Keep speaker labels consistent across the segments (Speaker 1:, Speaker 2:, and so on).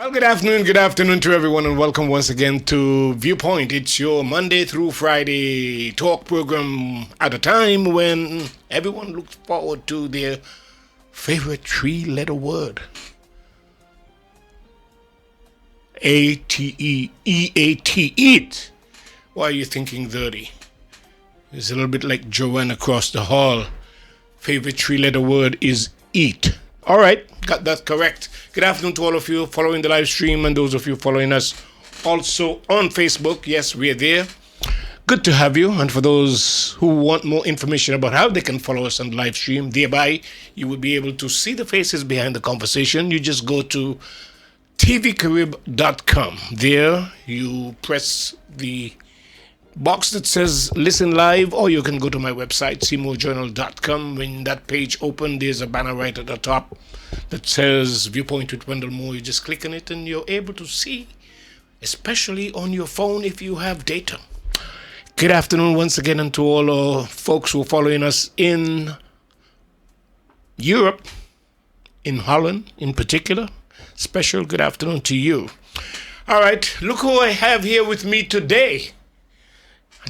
Speaker 1: Well, good afternoon to everyone, and welcome once again to Viewpoint. It's your Monday through Friday talk program at a time when everyone looks forward to their favorite three-letter word. A-T-E-E-A-T, eat. Why are you thinking dirty? It's a little bit like Joanne across the hall. Favorite three-letter word is eat. All right, got that correct. Good afternoon to all of you following the live stream and those of you following us also on Facebook. Yes, we're there. Good to have you. And for those who want more information about how they can follow us on the live stream, thereby you will be able to see the faces behind the conversation. You just go to tvcarib.com. There you press the box that says listen live, or you can go to my website seymourjournal.com. When that page opens, there's a banner right at the top that says Viewpoint with Wendell Moore. You just click on it and you're able to see, especially on your phone if you have data. Good afternoon once again, and to all our folks who are following us in Europe, in Holland in particular. Special good afternoon to you. All right, look who I have here with me today.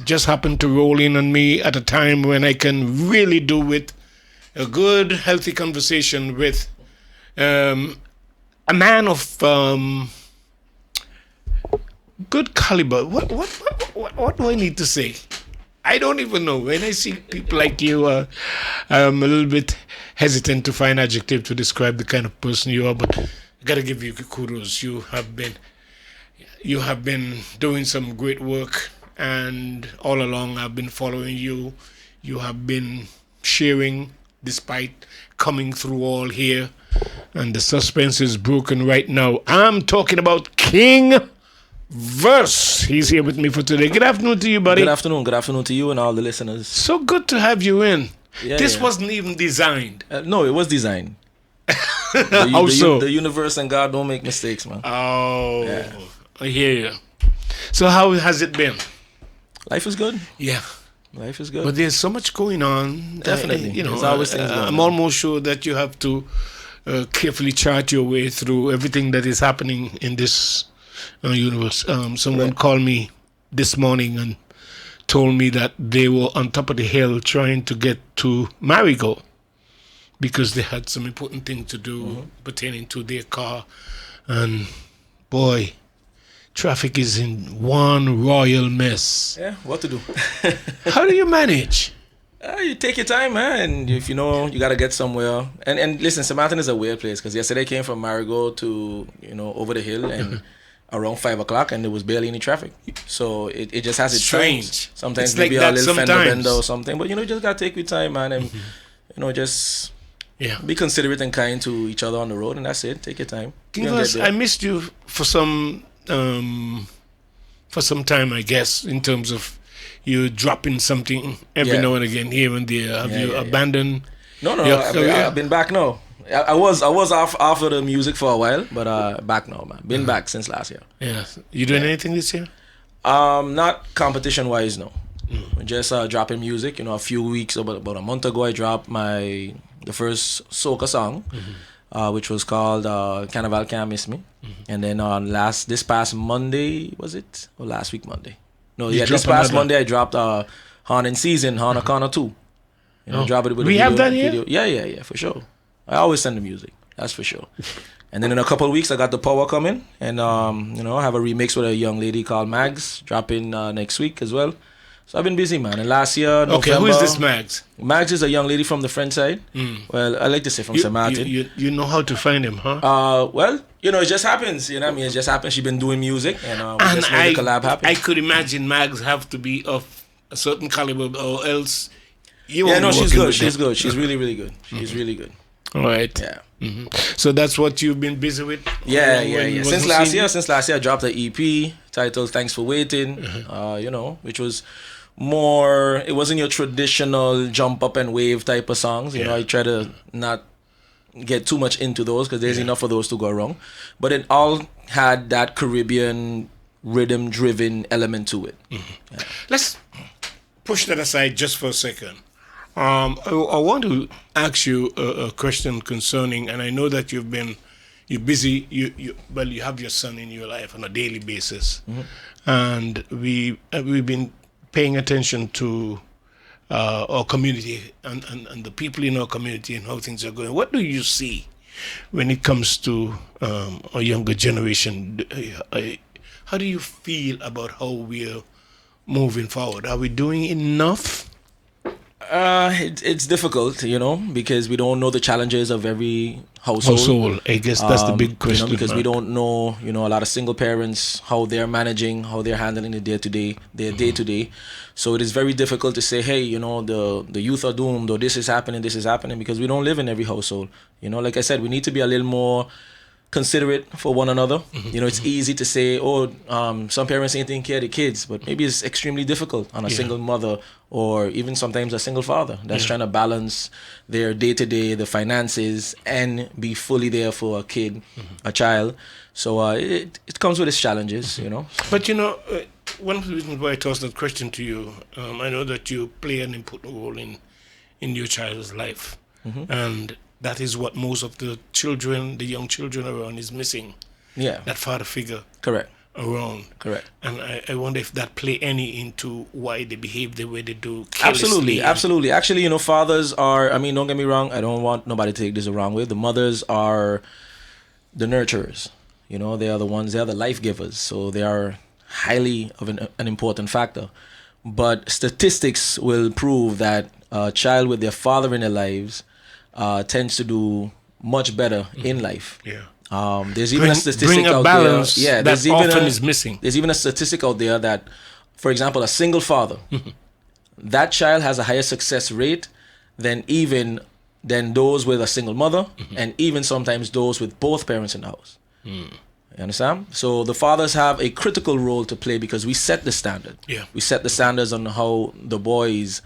Speaker 1: Just happened to roll in on me at a time when I can really do with a good, healthy conversation with a man of good caliber. What do I need to say? I don't even know. When I see people like you, I'm a little bit hesitant to find adjective to describe the kind of person you are, but I gotta give you kudos. You have been doing some great work. And all along, I've been following you. You have been sharing despite coming through all here. And the suspense is broken right now. I'm talking about King Verse. He's here with me for today. Good afternoon to you, buddy.
Speaker 2: Good afternoon. Good afternoon to you and all the listeners.
Speaker 1: So good to have you in. This wasn't even designed.
Speaker 2: No, it was designed.
Speaker 1: How so?
Speaker 2: The universe and God don't make mistakes, man.
Speaker 1: Oh, yeah. I hear you. So how has it been?
Speaker 2: Life is good.
Speaker 1: Yeah.
Speaker 2: Life is good.
Speaker 1: But there's so much going on.
Speaker 2: Definitely.
Speaker 1: There's
Speaker 2: always things going on.
Speaker 1: I'm almost sure that you have to carefully chart your way through everything that is happening in this universe. Someone called me this morning and told me that they were on top of the hill trying to get to Marigot because they had some important thing to do pertaining to their car. And boy, traffic is in one royal mess.
Speaker 2: Yeah, what to do?
Speaker 1: How do you manage?
Speaker 2: You take your time, man. And if you know you got to get somewhere. And listen, St.Maarten is a weird place because yesterday I came from Marigot to, over the hill and around 5 o'clock and there was barely any traffic. So it just has its
Speaker 1: strange.
Speaker 2: Times. Sometimes
Speaker 1: it's
Speaker 2: maybe
Speaker 1: like
Speaker 2: a little
Speaker 1: sometimes.
Speaker 2: fender bender or something. But, you just got to take your time, man. And, just be considerate and kind to each other on the road. And that's it. Take your time.
Speaker 1: I missed you for some time, I guess, in terms of you dropping something every now and again here and there. Have you abandoned?
Speaker 2: No, I've been back now. I was off after the music for a while, but back now, man. Been back since last year.
Speaker 1: Yeah. You doing anything this year?
Speaker 2: Not competition wise, no. Just dropping music. A few weeks, about a month ago, I dropped the first soca song. Which was called Carnival Can't Miss Me. And then this past Monday, was it? Or last week Monday? No, this past Monday I dropped Horn in Season, Horn of Corner 2. Drop it with
Speaker 1: we have that here?
Speaker 2: Yeah, for sure. I always send the music, that's for sure. And then in a couple of weeks I got The Power coming. And, I have a remix with a young lady called Mags, dropping next week as well. So I've been busy, man. And last year, November...
Speaker 1: Okay, who is this Mags?
Speaker 2: Mags is a young lady from the French side. Well, I like to say from St.Maarten.
Speaker 1: You know how to find him, huh?
Speaker 2: Well, it just happens. You know what I mean? It just happens. She's been doing music, and we just made the collab happen.
Speaker 1: I could imagine Mags have to be of a certain caliber, or else
Speaker 2: she's good. She's good. She's really, really good. She's really good.
Speaker 1: All right.
Speaker 2: Yeah.
Speaker 1: So that's what you've been busy with?
Speaker 2: Yeah. Since last year, I dropped an EP titled "Thanks for Waiting." Which was more, it wasn't your traditional jump up and wave type of songs. I try to not get too much into those because there's enough of those to go wrong. But it all had that Caribbean rhythm driven element to it. Yeah.
Speaker 1: Let's push that aside just for a second. I want to ask you a question concerning, and I know that you've been you're busy. You have your son in your life on a daily basis, and we've been paying attention to our community and the people in our community and how things are going. What do you see when it comes to our younger generation? How do you feel about how we're moving forward? Are we doing enough?
Speaker 2: It's difficult, because we don't know the challenges of every household.
Speaker 1: I guess that's the big question.
Speaker 2: Because we don't know, a lot of single parents, how they're managing, how they're handling their day-to-day. So it is very difficult to say, hey, the youth are doomed, or this is happening, because we don't live in every household. Like I said, we need to be a little more considerate for one another. It's easy to say, some parents ain't taking care of the kids, but maybe it's extremely difficult on a single mother, or even sometimes a single father that's trying to balance their day-to-day, the finances, and be fully there for a kid, a child. So it comes with its challenges,
Speaker 1: But one of the reasons why I tossed that question to you, I know that you play an important role in your child's life, and that is what most of the young children around is missing.
Speaker 2: Yeah.
Speaker 1: That father figure.
Speaker 2: Correct.
Speaker 1: Around.
Speaker 2: Correct.
Speaker 1: And I wonder if that play any into why they behave the way they do. Carelessly.
Speaker 2: Absolutely. Actually, fathers are, don't get me wrong, I don't want nobody to take this the wrong way. The mothers are the nurturers. They are the ones, they are the life givers. So they are highly of an important factor. But statistics will prove that a child with their father in their lives tends to do much better in life.
Speaker 1: Yeah.
Speaker 2: There's even a statistic out
Speaker 1: balance
Speaker 2: there. Yeah,
Speaker 1: that often is missing.
Speaker 2: There's even a statistic out there that, for example, a single father, that child has a higher success rate than those with a single mother, and even sometimes those with both parents in the house. You understand? So the fathers have a critical role to play because we set the standard.
Speaker 1: Yeah.
Speaker 2: We set the standards on how the boys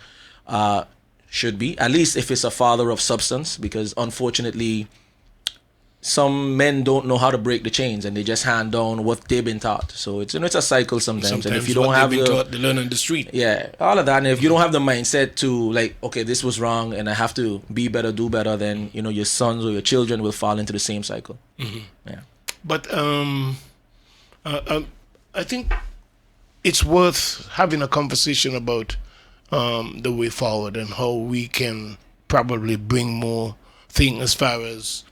Speaker 2: should be, at least if it's a father of substance, because unfortunately some men don't know how to break the chains and they just hand down what they've been taught. So it's a cycle sometimes. And if you don't have
Speaker 1: taught, they learn on the street.
Speaker 2: Yeah, all of that. And if you don't have the mindset to okay, this was wrong and I have to be better, do better, then your sons or your children will fall into the same cycle. Yeah.
Speaker 1: But I think it's worth having a conversation about the way forward and how we can probably bring more things as far as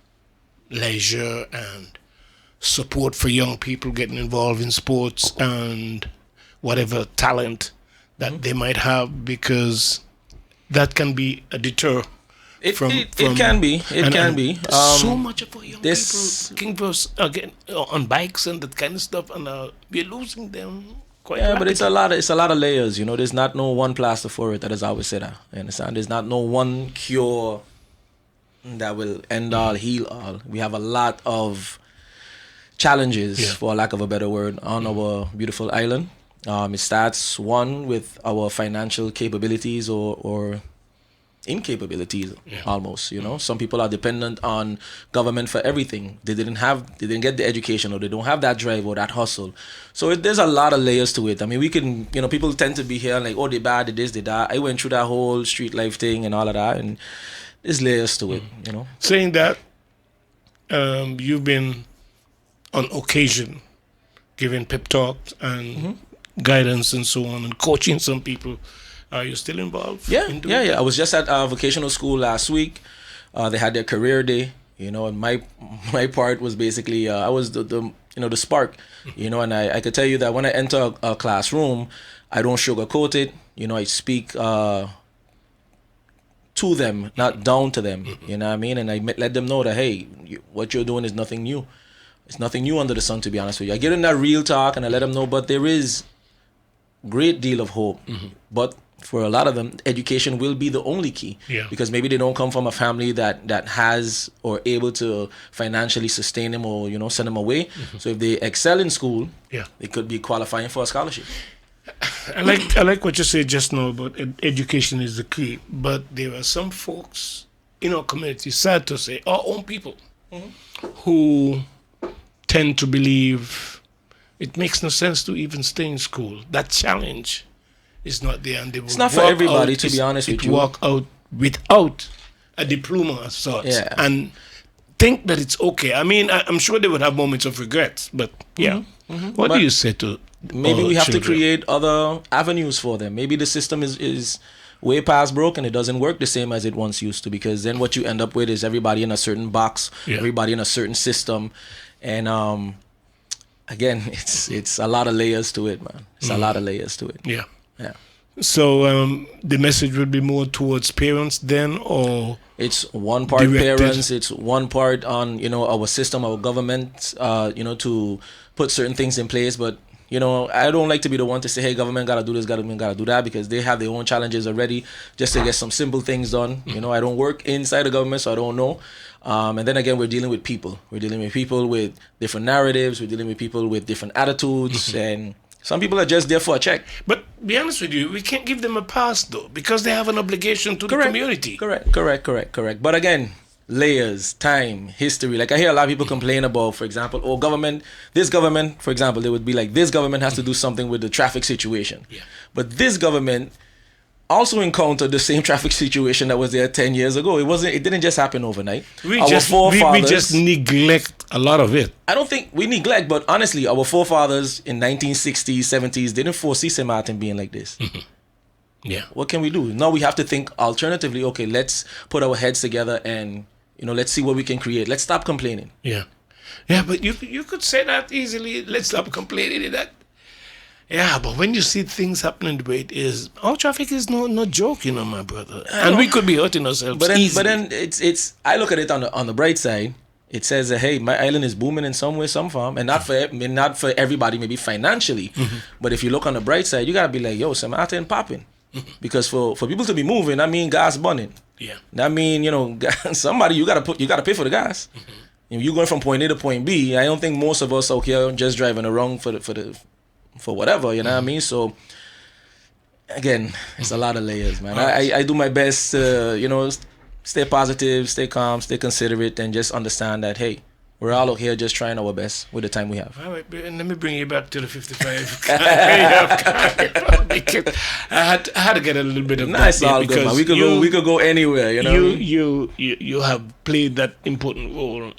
Speaker 1: leisure and support for young people getting involved in sports and whatever talent that they might have, because that can be a deter.
Speaker 2: It can be.
Speaker 1: So much of our young people Kingverse again on bikes and that kind of stuff, and we're losing them quite rapidly.
Speaker 2: But it's a lot of layers. There's not no one plaster for it. That is always said. You understand? There's not no one cure that will end all, heal all. We have a lot of challenges, for lack of a better word, on our beautiful island. It starts with our financial capabilities or incapabilities almost. Some people are dependent on government for everything. They didn't get the education, or they don't have that drive or that hustle. So there's a lot of layers to it. We can, people tend to be here like, oh, they bad, they this, they that. I went through that whole street life thing and all of that, and there's layers to it.
Speaker 1: Saying that, you've been on occasion giving pep talks and guidance and so on, and coaching some people. Are you still involved?
Speaker 2: Yeah. I was just at vocational school last week. They had their career day, and my part was basically I was the spark, and I could tell you that when I enter a classroom, I don't sugarcoat it. I speak to them, not down to them. You know what I mean? And I let them know that, hey, what you're doing is nothing new. It's nothing new under the sun, to be honest with you. I give them that real talk and I let them know, but there is great deal of hope. But for a lot of them, education will be the only key. Because maybe they don't come from a family that has or able to financially sustain them or, send them away. So if they excel in school, they could be qualifying for a scholarship.
Speaker 1: I like what you said just now about education is the key, but there are some folks in our community, sad to say, our own people, who tend to believe it makes no sense to even stay in school. That challenge is not there, and they will
Speaker 2: it's not for everybody, to be honest with you.
Speaker 1: Walk out without a diploma as such, and think that it's okay. I mean, I'm sure they would have moments of regrets, but yeah. What
Speaker 2: But
Speaker 1: do you say to
Speaker 2: maybe
Speaker 1: all
Speaker 2: we have to
Speaker 1: children?
Speaker 2: create other avenues for them. Maybe the system is way past broke and it doesn't work the same as it once used to, because then what you end up with is everybody in a certain box,
Speaker 1: Yeah.
Speaker 2: everybody in a certain system, and again, it's a lot of layers to it, man. It's a lot of layers to it.
Speaker 1: Yeah.
Speaker 2: Yeah.
Speaker 1: So the message would be more towards parents then, or
Speaker 2: It's one part
Speaker 1: Directed.
Speaker 2: parents, it's one part on, our system, our government, to put certain things in place. But, I don't like to be the one to say, hey, government got to do this, government got to do that, because they have their own challenges already just to get some simple things done. I don't work inside the government, so I don't know. And then again, we're dealing with people. We're dealing with people with different narratives. We're dealing with people with different attitudes. And some people are just there for a check.
Speaker 1: but be honest with you, we can't give them a pass though, because they have an obligation to the community.
Speaker 2: Correct. But again, layers, time, history. Like I hear a lot of people complain about, for example, this government, for example, they would be like, this government has to do something with the traffic situation.
Speaker 1: Yeah.
Speaker 2: But this government also encountered the same traffic situation that was there 10 years ago. It didn't just happen overnight.
Speaker 1: We
Speaker 2: Our
Speaker 1: just
Speaker 2: forefathers,
Speaker 1: we just neglect a lot of it.
Speaker 2: I don't think we neglect, but honestly, our forefathers in 1960s, 70s didn't foresee St.Maarten being like this.
Speaker 1: Yeah.
Speaker 2: What can we do? Now we have to think alternatively. Okay, let's put our heads together and, let's see what we can create. Let's stop complaining.
Speaker 1: Yeah. Yeah, but you could say that easily. Let's stop complaining that. Yeah, but when you see things happening the way it is, our traffic is no joke, my brother. And we could be hurting ourselves
Speaker 2: But
Speaker 1: easily.
Speaker 2: then it's I look at it on the bright side. It says that, hey, my island is booming in some way, some form, and not for everybody, maybe financially. But if you look on the bright side, you gotta be like, yo, St.Maarten popping, because for people to be moving, I mean, gas burning.
Speaker 1: Yeah.
Speaker 2: That mean, somebody you gotta pay for the gas. If you're going from point A to point B, I don't think most of us out here are just driving around for whatever, you know what I mean? So again, it's a lot of layers, man. I do my best to, stay positive, stay calm, stay considerate, and just understand that, hey, we're all out here just trying our best with the time we have.
Speaker 1: All right, and let me bring you back to the 55. Because I had to get a little bit of
Speaker 2: Nice,
Speaker 1: that
Speaker 2: all good, man. We could go anywhere, you know.
Speaker 1: You have played that important role.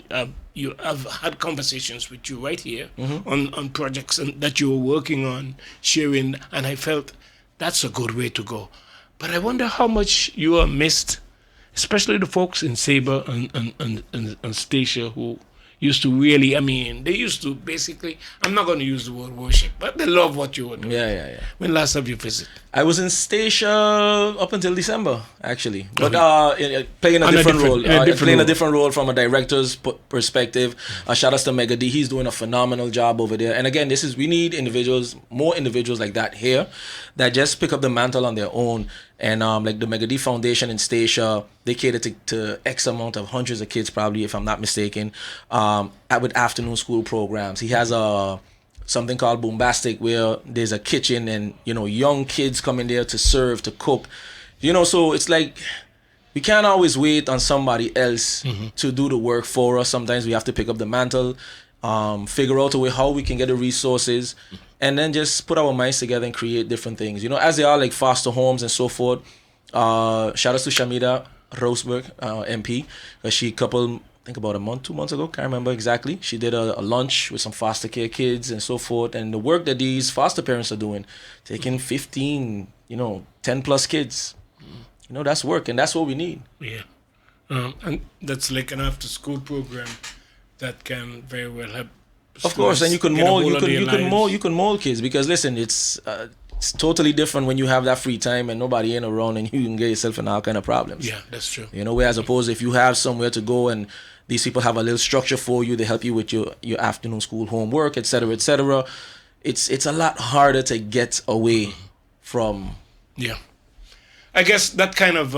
Speaker 1: You have had conversations with you right here on projects that you were working on, sharing, and I felt that's a good way to go. But I wonder how much you are missed, especially the folks in Sabre and Stacia who used to really, they used to basically, I'm not going to use the word worship, but they love what you were doing.
Speaker 2: Yeah.
Speaker 1: When last have you visited?
Speaker 2: I was in Stacia up until December, actually, but playing a different role from a director's perspective. Shout out to Mega D, he's doing a phenomenal job over there. And again, we need more individuals like that here, that just pick up the mantle on their own. And like the Mega D Foundation in Stacia, they cater to X amount of hundreds of kids, probably, if I'm not mistaken, with afternoon school programs. He has something called Boombastic, where there's a kitchen and, young kids come in there to serve, to cook. So it's like we can't always wait on somebody else to do the work for us. Sometimes we have to pick up the mantle, figure out a way how we can get the resources, and then just put our minds together and create different things. As they are like foster homes and so forth. Shout out to Shamida Roseberg, MP. She I think about 2 months ago, can't remember exactly. She did a lunch with some foster care kids and so forth. And the work that these foster parents are doing, taking 15, 10 plus kids, that's work, and that's what we need.
Speaker 1: Yeah. And that's like an after school program that can very well help.
Speaker 2: Of course, and you can mold kids, because listen, it's totally different when you have that free time and nobody ain't around, and you can get yourself in all kind of problems.
Speaker 1: Yeah, that's true.
Speaker 2: Whereas opposed, if you have somewhere to go and these people have a little structure for you, they help you with your afternoon school homework, etc., etc. It's a lot harder to get away from.
Speaker 1: Yeah, I guess that kind of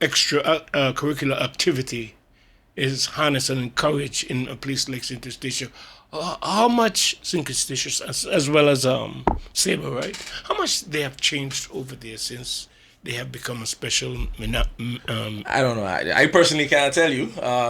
Speaker 1: extra curricular activity is harnessed and encouraged in a place like St. Stacia. How much St. Stacia, as well as Sabre, right? How much they have changed over there since they have become a special.
Speaker 2: I don't know. I personally can't tell you.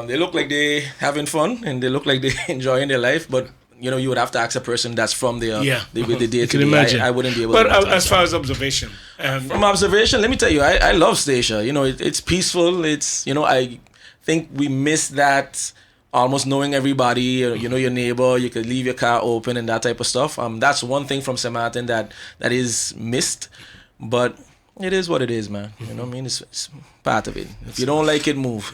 Speaker 2: They look like they having fun and they look like they enjoying their life, but you would have to ask a person that's from there.
Speaker 1: Yeah,
Speaker 2: with the day
Speaker 1: you can
Speaker 2: to
Speaker 1: imagine.
Speaker 2: day. I wouldn't be able.
Speaker 1: But
Speaker 2: to
Speaker 1: as far as observation,
Speaker 2: from observation, let me tell you, I love Stacia. It's peaceful. It's I think we miss that almost knowing everybody, you know your neighbor, you could leave your car open and that type of stuff. That's one thing from St. Maarten that is missed, but it is what it is, man. You know what I mean? It's part of it. If you don't like it, move.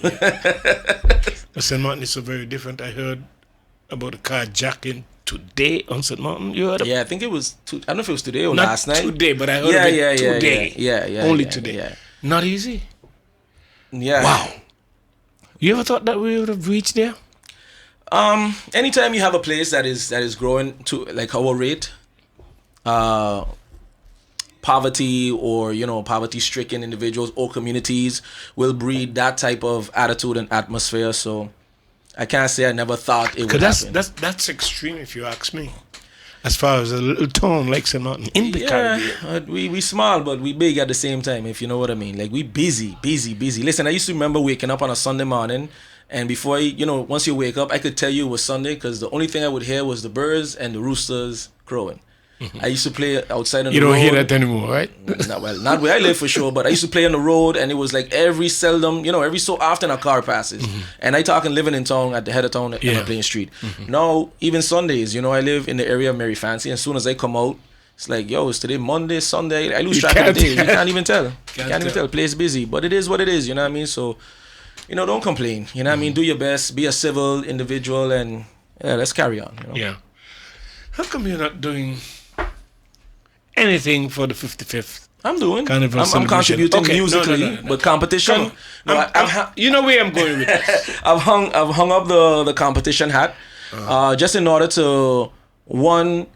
Speaker 1: St. Maarten is so very different. I heard about a carjacking today on St. Maarten. You heard?
Speaker 2: Yeah, I think it was. I don't know if it was today or
Speaker 1: Not
Speaker 2: last night.
Speaker 1: today, but I heard of it today.
Speaker 2: Yeah.
Speaker 1: Only today.
Speaker 2: Yeah.
Speaker 1: Not easy.
Speaker 2: Yeah.
Speaker 1: Wow. You ever thought that we would have reached there?
Speaker 2: Anytime you have a place that is growing to like our rate, poverty or poverty-stricken individuals or communities will breed that type of attitude and atmosphere. So I can't say I never thought it would happen.
Speaker 1: That's extreme if you ask me. As far as a little town like St. Maarten in the Caribbean.
Speaker 2: We small but we big at the same time, if you know what I mean. Like we busy. Listen, I used to remember waking up on a Sunday morning, and before once you wake up, I could tell you it was Sunday because the only thing I would hear was the birds and the roosters crowing. I used to play outside on the road.
Speaker 1: You don't hear that anymore, right?
Speaker 2: Not where I live for sure, but I used to play on the road, and it was like every so often a car passes. And I talking living in town at the head of town and I'm playing street. Now, even Sundays, I live in the area of Mary Fancy, and as soon as I come out, it's like, yo, it's today Monday, Sunday. I lose track of the day. You can't even tell. Can't even tell. Place busy. But it is what it is, you know what I mean? So, don't complain. You know what I mean? Do your best. Be a civil individual, and let's carry on.
Speaker 1: Yeah. How come you're not doing anything for the 55th?
Speaker 2: I'm doing.
Speaker 1: Carnival
Speaker 2: I'm contributing musically,
Speaker 1: no.
Speaker 2: but competition.
Speaker 1: You know where I'm going with this.
Speaker 2: I've hung up the competition hat, just in order to, one,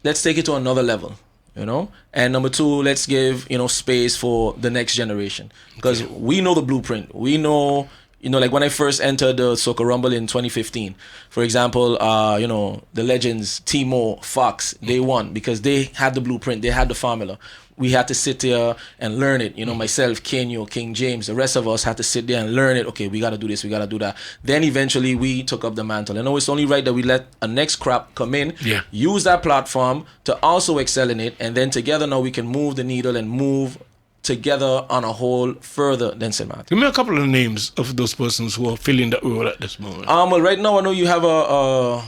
Speaker 2: let's take it to another level, and number two, let's give space for the next generation, because we know the blueprint. We know. Like when I first entered the Soca Rumble in 2015, for example, the legends, Timo, Fox, they won because they had the blueprint, they had the formula. We had to sit there and learn it. Myself, Kenyo, King James, the rest of us had to sit there and learn it. Okay, we got to do this, we got to do that. Then eventually we took up the mantle. I know it's only right that we let a next crop come in, use that platform to also excel in it, and then together now we can move the needle and move together on a whole further than St. Maarten.
Speaker 1: Give me a couple of names of those persons who are filling that role at this moment.
Speaker 2: Well, right now I know you have a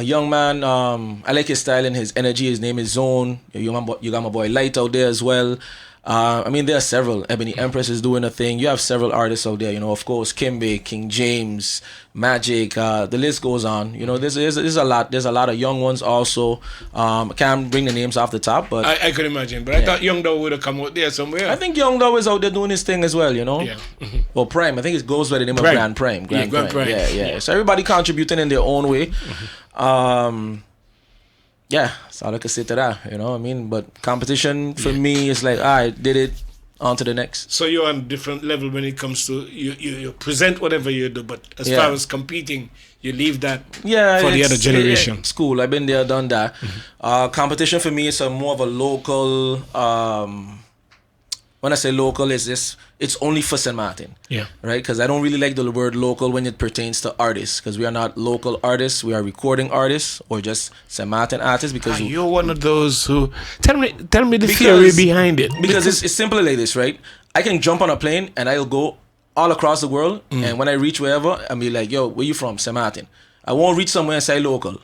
Speaker 2: young man. I like his style and his energy. His name is Zone. You got my boy Light out there as well. There are several. Ebony Empress is doing a thing. You have several artists out there. Of course, Kimbe, King James, Magic. The list goes on. There's a lot. There's a lot of young ones also. I can't bring the names off the top, but
Speaker 1: I could imagine. But I thought Young Dow would have come out there somewhere.
Speaker 2: I think Young Dow is out there doing his thing as well.
Speaker 1: Yeah.
Speaker 2: Well, Prime. I think it goes by the name of Grand Prime.
Speaker 1: Grand Prime.
Speaker 2: Yeah. So everybody contributing in their own way. That's all I can say to that, But competition for me is like, all right, did it, on to the next.
Speaker 1: So you're on a different level when it comes to, you present whatever you do, but as far as competing, you leave that for the other generation.
Speaker 2: It's cool. I've been there, done that. Competition for me is more of a local, when I say local, it's only for St. Maarten.
Speaker 1: Yeah.
Speaker 2: Right? Because I don't really like the word local when it pertains to artists, because we are not local artists. We are recording artists or just St. Maarten artists. Because
Speaker 1: you're one of those who tell me the theory behind it.
Speaker 2: Because it's simply like this, right? I can jump on a plane and I'll go all across the world, and when I reach wherever, I'll be like, yo, where you from? St. Maarten. I won't reach somewhere and say local.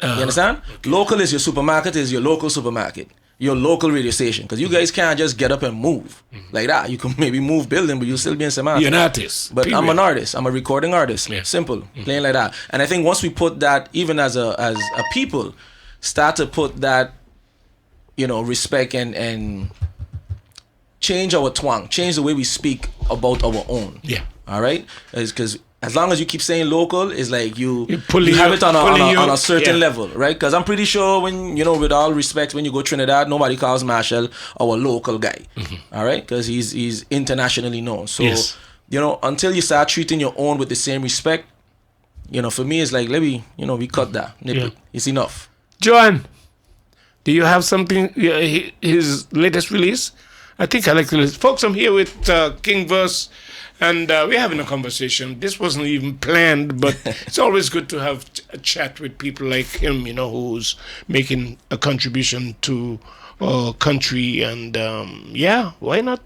Speaker 2: You understand? Okay. Local is your supermarket, is your local supermarket. Your local radio station, because you guys can't just get up and move like that. You can maybe move building, but you'll still be in St. Maarten.
Speaker 1: You're an artist.
Speaker 2: But I'm an artist. I'm a recording artist.
Speaker 1: Yeah.
Speaker 2: Simple, playing like that. And I think once we put that, even as a people, start to put that, respect and change our twang, change the way we speak about our own.
Speaker 1: Yeah.
Speaker 2: All right, because as long as you keep saying local, it's like you
Speaker 1: have
Speaker 2: it on a certain level, right? Because I'm pretty sure when, with all respect, when you go Trinidad, nobody calls Marshall our local guy, all right? Because he's internationally known. So, until you start treating your own with the same respect, for me, it's like, let me, we cut that. It's enough.
Speaker 1: Joanne, do you have something, his latest release? I think I like to listen. Folks, I'm here with King Verse. And we're having a conversation. This wasn't even planned, but it's always good to have a chat with people like him, who's making a contribution to our country. And why not?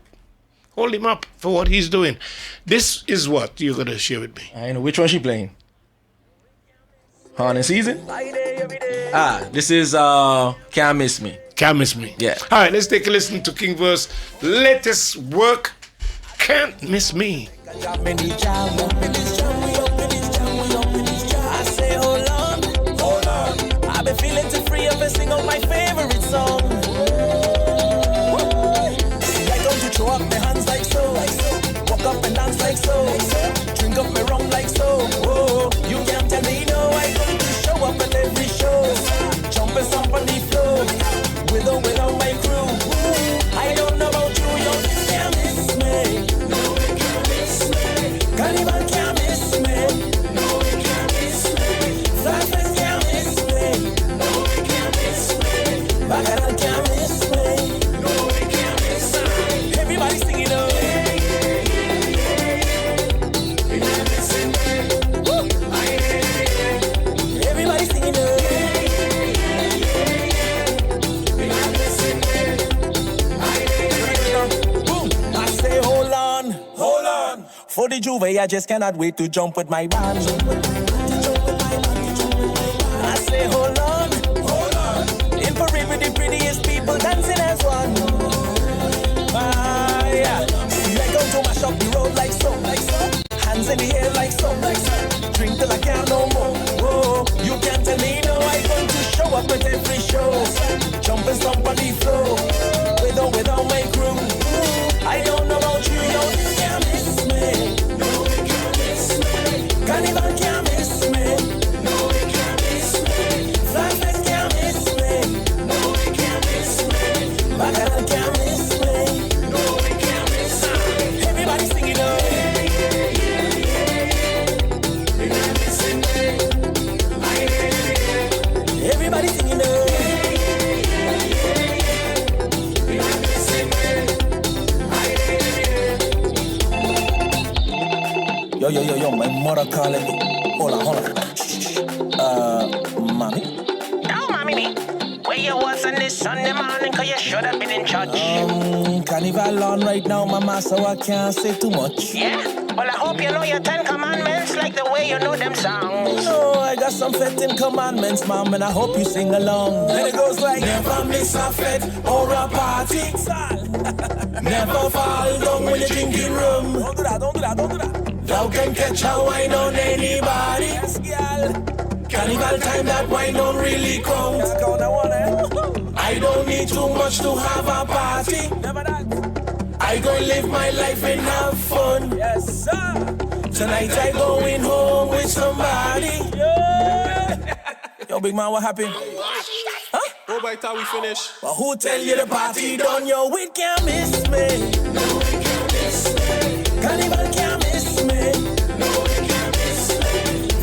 Speaker 1: Hold him up for what he's doing. This is what you're going to share with me.
Speaker 2: I know. Which one she playing? Haunted Season? This is Can't Miss Me.
Speaker 1: Can't Miss Me.
Speaker 2: Yeah.
Speaker 1: All right, let's take a listen to King Verse' latest work, Can't Miss Me.
Speaker 3: I say, hold on. I've been feeling too free up and sing out my favorite song. See, I come to throw up my hands like so. Walk up and dance like so. Drink up my rum like so. Whoa, you can't tell me no. I come to show up at every show. Jump and stomp on the floor. With or without my crew. I don't know about you, you can't miss me. No, you can't miss me. Carnival can't miss me. No, you can't miss me. Flatfest can't miss me. No, you can't miss me. Baccarat can't miss me. No, you can't miss me. Everybody sing it up. You're not missing me. Everybody sing it up. You're not missing me. Boom. I say hold on. For the Juve, I just cannot wait to jump with my band. I say hold on. In parade with the prettiest people dancing as one. Yeah. See, I go to mash up the road like so. Hands in the air like so. Drink till I can't no more. Whoa, you can't tell me no. I going to show up at every show. Jump and stomp on the floor. Without my crew. I don't know about you, you can't miss me. No, you can't miss me. Carnival can't miss me. No, you can't miss me. Flatfest can't miss me. No, you can't miss me. Baccarat can't miss me. No, you can't miss me. Everybody sing it up. You're not missing me. Everybody sing it up. You're not missing me. Yo, my mother calling me. Hold on. Mommy?
Speaker 4: No, mommy. Where you was on this Sunday morning, cause you should have been in church.
Speaker 3: Carnival on right now, mama, so I can't say too much.
Speaker 4: Yeah? Well, I hope you know your 10 commandments like the way you know them songs.
Speaker 3: No, I got some fetting commandments, mom, and I hope you sing along. And it goes like, never miss a fete or a party. Never fall down when you're drinking rum. Don't do that. Thou can catch a wine on anybody. Yes, girl. Carnival time, that wine don't really count. I don't need too much to have a party. Never that. I go live my life and have fun. Yes, sir. Tonight I going home with somebody. Yeah. Yo, big man, what happened? Huh?
Speaker 5: Oh, by the time we finish.
Speaker 3: Well, who tell you the party done? Yo, it can't miss me. No, it can't miss me. Carnival can't miss me. No, it can't miss me.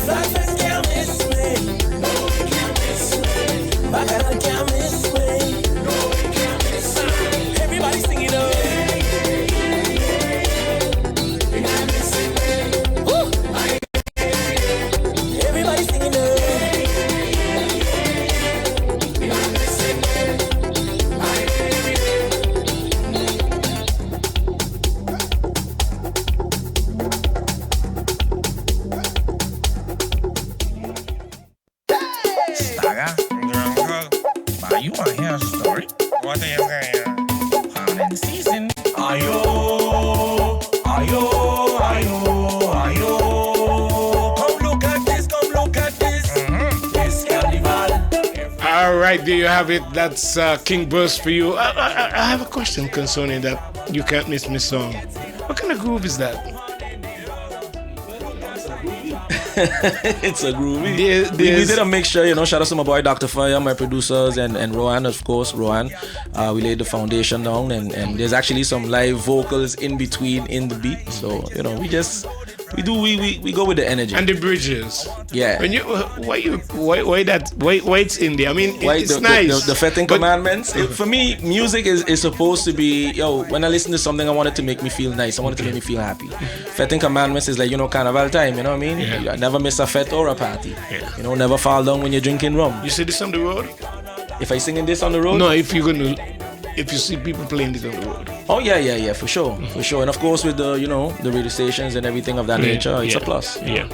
Speaker 3: Flatfest can't miss me. No, it can't miss me. Baccarat can't miss me. No, it can't miss me. Everybody sing it up. You're not missing me. Woo! Everybody sing it up. You're not missing me.
Speaker 6: You want to hear a story? What are you going? Haunted Season. Ayo. Come look at this. This carnival.
Speaker 1: All right, there you have it. That's King Verse for you. I have a question concerning that You Can't Miss Me song. What kind of groove is that?
Speaker 2: It's a groovy. We did a mixture, shout out to my boy Dr. Fire, my producers, and Rohan, of course. Rohan, we laid the foundation down, and there's actually some live vocals in between in the beat. So we go with the energy
Speaker 1: And the bridges.
Speaker 2: Yeah.
Speaker 1: When why it's in there? I mean, it's nice.
Speaker 2: The fetting commandments. For me, music is supposed to be, when I listen to something, I want it to make me feel nice. I want it to make me feel happy. Fetting commandments is like, carnival time, you know what I mean?
Speaker 1: Yeah.
Speaker 2: I never miss a fete or a party.
Speaker 1: Yeah.
Speaker 2: Never fall down when you're drinking rum.
Speaker 1: You see this on the road?
Speaker 2: If I singing this on the road?
Speaker 1: No, if you're going to if you see people playing it on the road.
Speaker 2: Oh yeah, for sure, and of course with the the radio stations and everything of that nature, it's a plus.
Speaker 1: Yeah.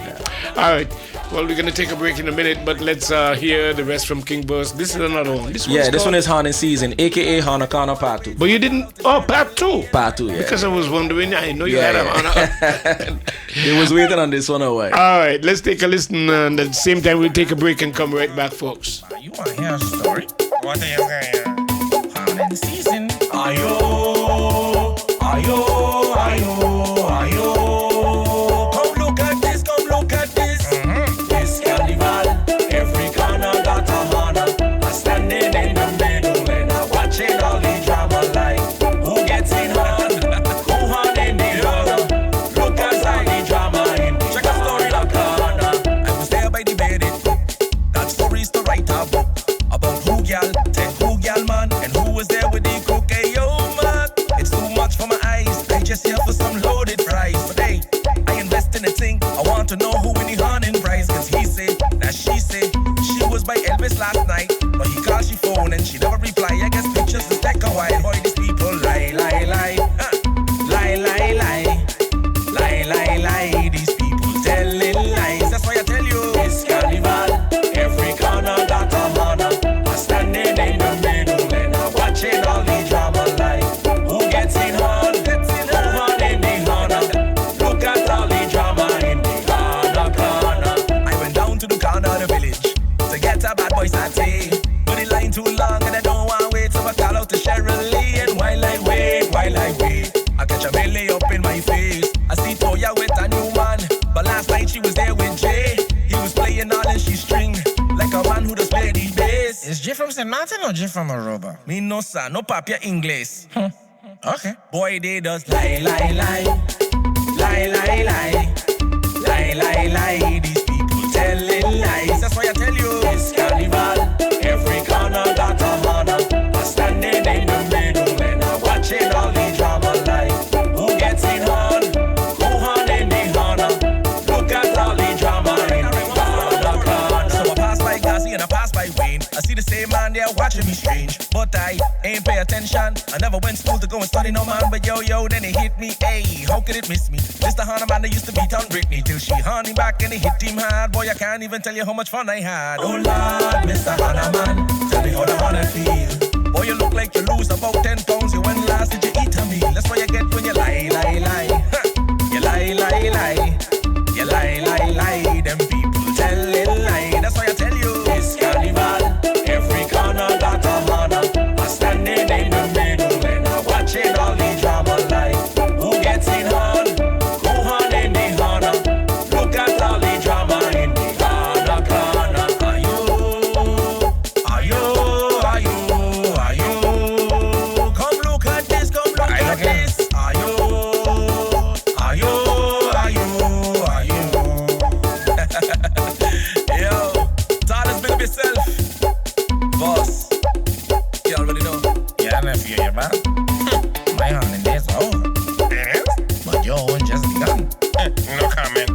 Speaker 1: All right. Well, we're gonna take a break in a minute, but let's hear the rest from King Verse. This is another one. This
Speaker 2: one is Haunted Season, aka Hanakana Part 2.
Speaker 1: But you didn't. Oh, Part 2.
Speaker 2: Part 2, yeah.
Speaker 1: Because I was wondering. I know you had a Hana.
Speaker 2: They was waiting on this one away.
Speaker 1: All right. Let's take a listen, and at the same time we'll take a break and come right back, folks.
Speaker 6: You want to hear a story? What are you saying? Holiday season. Ayo. Come look at this. This carnival, every corner got a Hana. I'm standing in the middle and I'm watching all the drama like who gets in hand, who hand in the other. Look at all the drama in the check a story like Hana. I was there by the bed. That story's to write a book about who gal, take who gal man, and who was there with the cook. Hey, yo man, it's too much for my eyes. I just here for some loaded fries. But hey, I invest in a thing. I want to know who winning hunting prize. Cause he said, that she said, she was by Elvis last night. But he called she phone and she never reply. I guess pictures is take a while. Boy, these people lie. Lie. These people telling lies. That's why I tell you, it's carnival. Every corner got a Hana. I'm standing in the middle and I'm watching all the drama like who gets in hand, who hand in the Hana. Look at all the drama in the Hana corner. I went down to the corner of the village to get a bad boy satay. But the line too long and I don't want to wait, so I call out to Cheryl Lee. And while I wait, I catch a melee up in my face. I see Toya with a new man, but last night she was there with Jay. He was playing all and she string like a man who does play the bass. Is Jay from St.Maarten or Jay from Aruba?
Speaker 3: Me no sir, no papia English.
Speaker 6: Okay.
Speaker 3: Boy, they does lie. These people telling lies. That's why I tell you, it's carnival. Every corner got a Hana. I'm standing in the middle and I'm watching all the drama like who gets in hand, who hand in the Hana. Look at all the drama in the Hana. So I pass by Gazi and I pass by Wayne. I see the same man there watching me strange, but I ain't pay attention. I never went school to go and study no man, but yo, then it hit me. Hey, how could it miss me? This the Hana man that used to beat on Britney till she hand him back and it hit him hard. Boy, I can't even tell you how much fun I had. Oh Lord, Mr. Hana man, tell me how the Hana feel. Boy, you look like you lose about 10 pounds. You when last did you eat a meal? That's what you get when you lie. You lie. Them people telling lie. That's why I tell you, it's carnival. Every corner got a Hana. I'm standing in the middle and I'm watching all the drama like who gets in hand, who hand in the Hana. Look at all the drama in the Hana corner. Ayo. Come look at this. Ayo. Yo, Tyler's big up yourself, boss. You already know.
Speaker 6: Yeah, nephew, you man. My hunting days are over. It is? But your one just begun. No comment.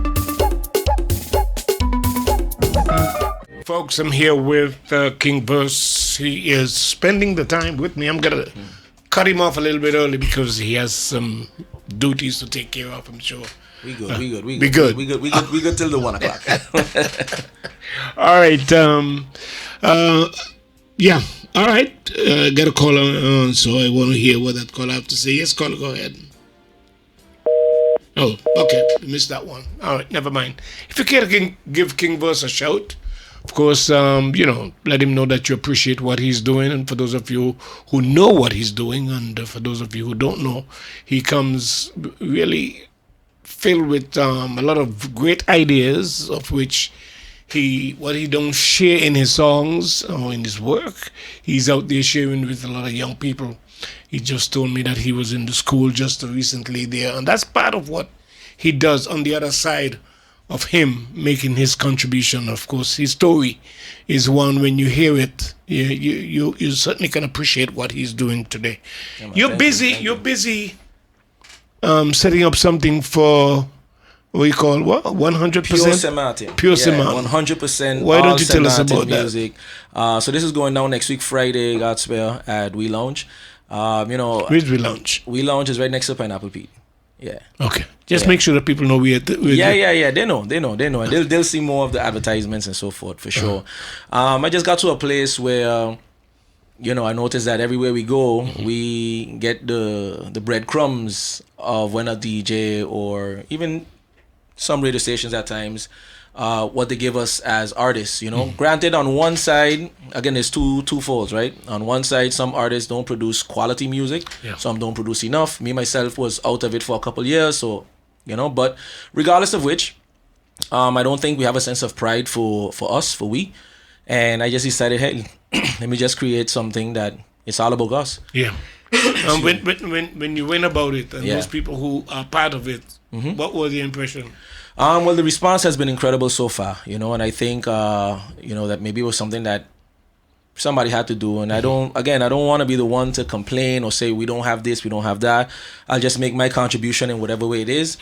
Speaker 1: Folks, I'm here with King Verse. He is spending the time with me. I'm gonna cut him off a little bit early because he has some duties to take care of, I'm sure.
Speaker 2: We good. We good till the 1 o'clock.
Speaker 1: All right. Yeah. All right. Got a caller on, so I want to hear what that caller have to say. Yes, caller, go ahead. Oh, okay. Missed that one. All right, never mind. If you care to give King Verse a shout, of course, let him know that you appreciate what he's doing. And for those of you who know what he's doing, and for those of you who don't know, he comes really filled with a lot of great ideas, of which what he don't share in his songs or in his work, he's out there sharing with a lot of young people. He just told me that he was in the school just recently there, and that's part of what he does on the other side of him making his contribution. Of course, his story is one, when you hear it, you certainly can appreciate what he's doing today. You're busy setting up something for what you call 100%?
Speaker 2: Pure St.Maarten.
Speaker 1: Pure St.Maarten.
Speaker 2: 100%.
Speaker 1: Why don't you tell us about
Speaker 2: music. So this is going down next week, Friday, Godspell, at We Lounge. You know,
Speaker 1: Where's we lounge?
Speaker 2: We Lounge is right next to Pineapple Pete. Yeah.
Speaker 1: Okay. Just make sure that people know we're
Speaker 2: Yeah. They know. And they'll see more of the advertisements and so forth for sure. I just got to a place where, you know, I noticed that everywhere we go, we get the breadcrumbs of when a DJ or even some radio stations at times, what they give us as artists, you know. Granted, on one side, again, there's two folds, right? On one side, some artists don't produce quality music, some don't produce enough. Me, myself, was out of it for a couple years, so, you know, but regardless of which, I don't think we have a sense of pride for us, for we. And I just decided, hey, let me just create something that it's all about us.
Speaker 1: Yeah. When you went about it, and those people who are part of it, what was the impression?
Speaker 2: Well, the response has been incredible so far, you know, and I think, you know, that maybe it was something that somebody had to do. And I don't want to be the one to complain or say we don't have this, we don't have that. I'll just make my contribution in whatever way it is,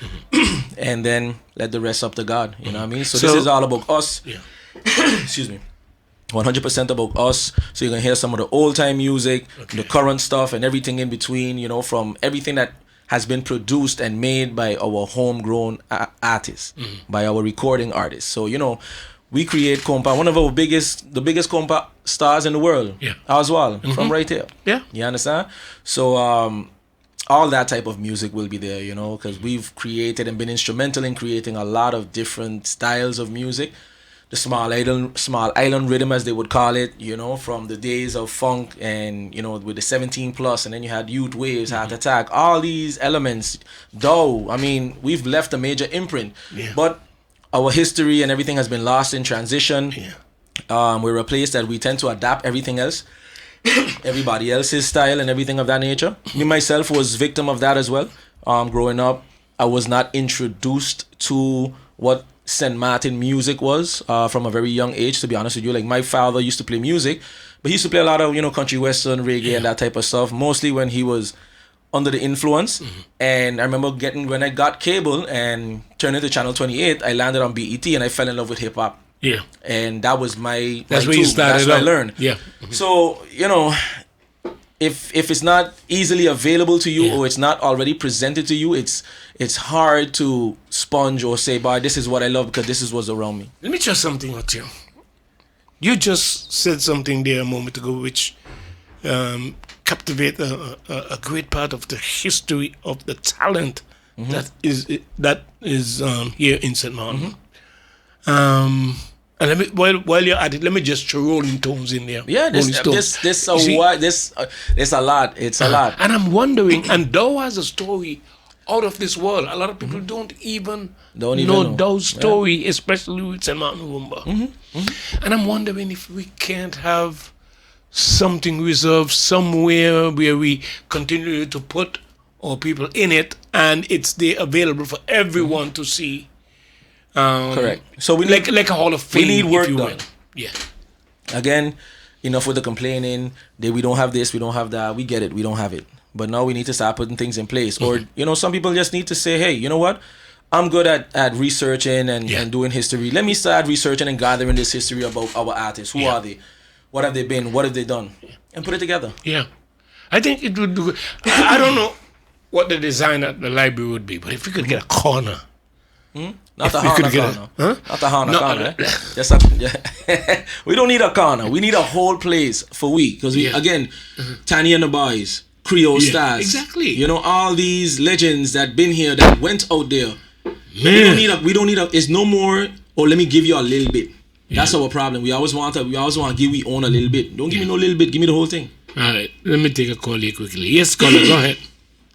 Speaker 2: and then let the rest up to God, you know what I mean? So this is all about us. Yeah. Excuse me. 100% about us. So you can hear some of the old time music, the current stuff, and everything in between, you know, from everything that has been produced and made by our homegrown artists, by our recording artists. So, you know, we create compa, one of the biggest compa stars in the world, as well, from right here. Yeah. You understand? So, all that type of music will be there, you know, because we've created and been instrumental in creating a lot of different styles of music. The small island rhythm, as they would call it, you know, from the days of funk and, you know, with the 17 plus, and then you had youth waves, heart attack, all these elements. Though, I mean, we've left a major imprint, but our history and everything has been lost in transition. We're a place that we tend to adapt everything else, everybody else's style and everything of that nature. Me myself was victim of that as well. Growing up, I was not introduced to what St.Maarten music was from a very young age, to be honest with you. Like, my father used to play music, but he used to play a lot of, you know, country western, reggae, and that type of stuff, mostly when he was under the influence. And I remember when I got cable and turned into Channel 28, I landed on BET and I fell in love with hip-hop. Yeah. And that was that's where you started. That's what I learned. Yeah. So, you know, if it's not easily available to you or it's not already presented to you, it's hard to sponge or say, "Boy, this is what I love because this is what's around me."
Speaker 1: Let me try something with you. You just said something there a moment ago which captivate a great part of the history of the talent that is here in St.Maarten. And let me, while you're at it, let me just throw Rolling Stones in there.
Speaker 2: Yeah, there's a lot. It's a lot.
Speaker 1: And I'm wondering, and Doe has a story out of this world. A lot of people don't even know Doe's story, especially with St.Maarten Rumba. And I'm wondering if we can't have something reserved somewhere where we continue to put our people in it, and it's there available for everyone to see.
Speaker 2: Correct. So we
Speaker 1: need, like a Hall of Fame.
Speaker 2: We need work done.
Speaker 1: Yeah.
Speaker 2: Again, enough with the complaining that we don't have this, we don't have that. We get it. We don't have it. But now we need to start putting things in place. Or, you know, some people just need to say, hey, you know what? I'm good at researching and doing history. Let me start researching and gathering this history about our artists. Who are they? What have they been? What have they done? And put it together.
Speaker 1: Yeah. I think it would do. I don't know what the design at the library would be, but if we could get a corner.
Speaker 2: Not the corner. Not the corner. We don't need a corner. We need a whole place for we. Because again, Tanya and the Boys, Creole Stars.
Speaker 1: Exactly.
Speaker 2: You know, all these legends that been here, that went out there. We don't need a, it's no more, oh, let me give you a little bit. That's our problem. We always want to give we own a little bit. Don't give me no little bit, give me the whole thing.
Speaker 1: All right, let me take a call here quickly. Yes, caller, go ahead.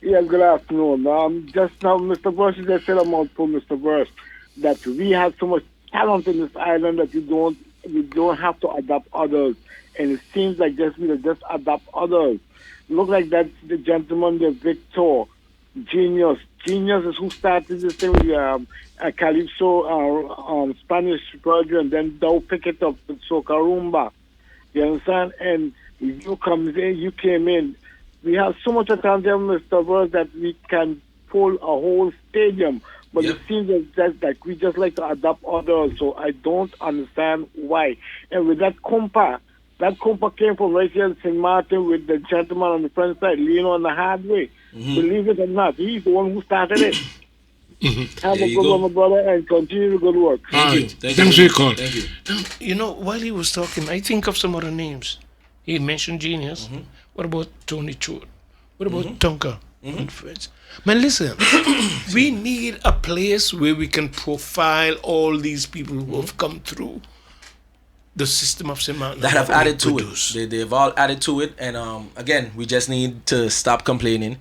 Speaker 5: Yes, good afternoon. Just now, Mr. Burst just said about Mr. Burst that we have so much talent in this island that you don't have to adapt others, and it seems like we just adapt others. Look like that's the gentleman, the Victor, Genius. Genius is who started this thing with Calypso, Spanish version, and then they'll pick it up with Soca Rumba. You understand? And you came in. We have so much talent here, Mr. Burst, that we can pull a whole stadium. But it seems like we just like to adapt others, so I don't understand why. And with that compa, That Cooper came from right here in St. Maarten with the gentleman on the front side, leaning on the hard way. Believe it or not, he's the one who started it. Have
Speaker 2: There
Speaker 5: a
Speaker 2: you
Speaker 5: good
Speaker 2: go.
Speaker 5: one, my brother, and continue the good work.
Speaker 2: Thank you.
Speaker 1: Thanks
Speaker 2: you
Speaker 1: for
Speaker 2: very
Speaker 1: your
Speaker 2: much.
Speaker 1: call.
Speaker 2: Thank you.
Speaker 1: You know, while he was talking, I think of some other names. He mentioned Genius. What about Tony Chode? What about Tonka and friends? Man, listen, we need a place where we can profile all these people who have come through the system of St. Maarten.
Speaker 2: That have added to
Speaker 1: produce.
Speaker 2: it. They've all added to it, and again, we just need to stop complaining.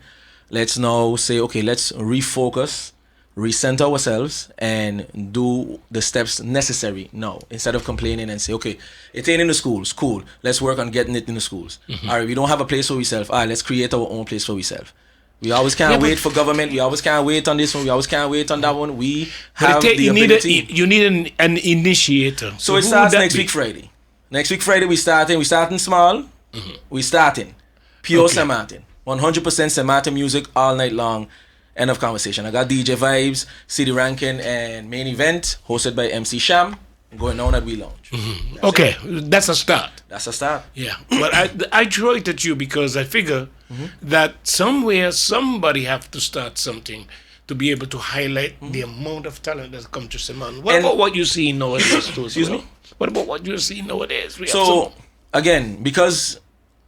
Speaker 2: Let's now say, okay, let's refocus, recenter ourselves, and do the steps necessary now. Instead of complaining and say, okay, it ain't in the schools, cool. Let's work on getting it in the schools. All right, we don't have a place for ourselves. All right, let's create our own place for ourselves. We always can't wait for government. We always can't wait on this one. We always can't wait on that one. We have the ability.
Speaker 1: You need an initiator.
Speaker 2: So it
Speaker 1: who
Speaker 2: starts
Speaker 1: would that
Speaker 2: next
Speaker 1: be?
Speaker 2: week Friday. Next week Friday we starting small. We starting pure
Speaker 1: Okay.
Speaker 2: St. Maarten. 100% St. Maarten music all night long. End of conversation. I got DJ Vibes, CD Rankin, and main event hosted by MC Sham going on at We Lounge.
Speaker 1: Okay, that's a start.
Speaker 2: That's a start.
Speaker 1: Yeah, but I throw it at you because I figure that somewhere somebody have to start something to be able to highlight the amount of talent that's come to St. Maarten. What
Speaker 2: And-
Speaker 1: about what you see nowadays? Too,
Speaker 2: Excuse me?
Speaker 1: What about what you see nowadays? We have
Speaker 2: So again, because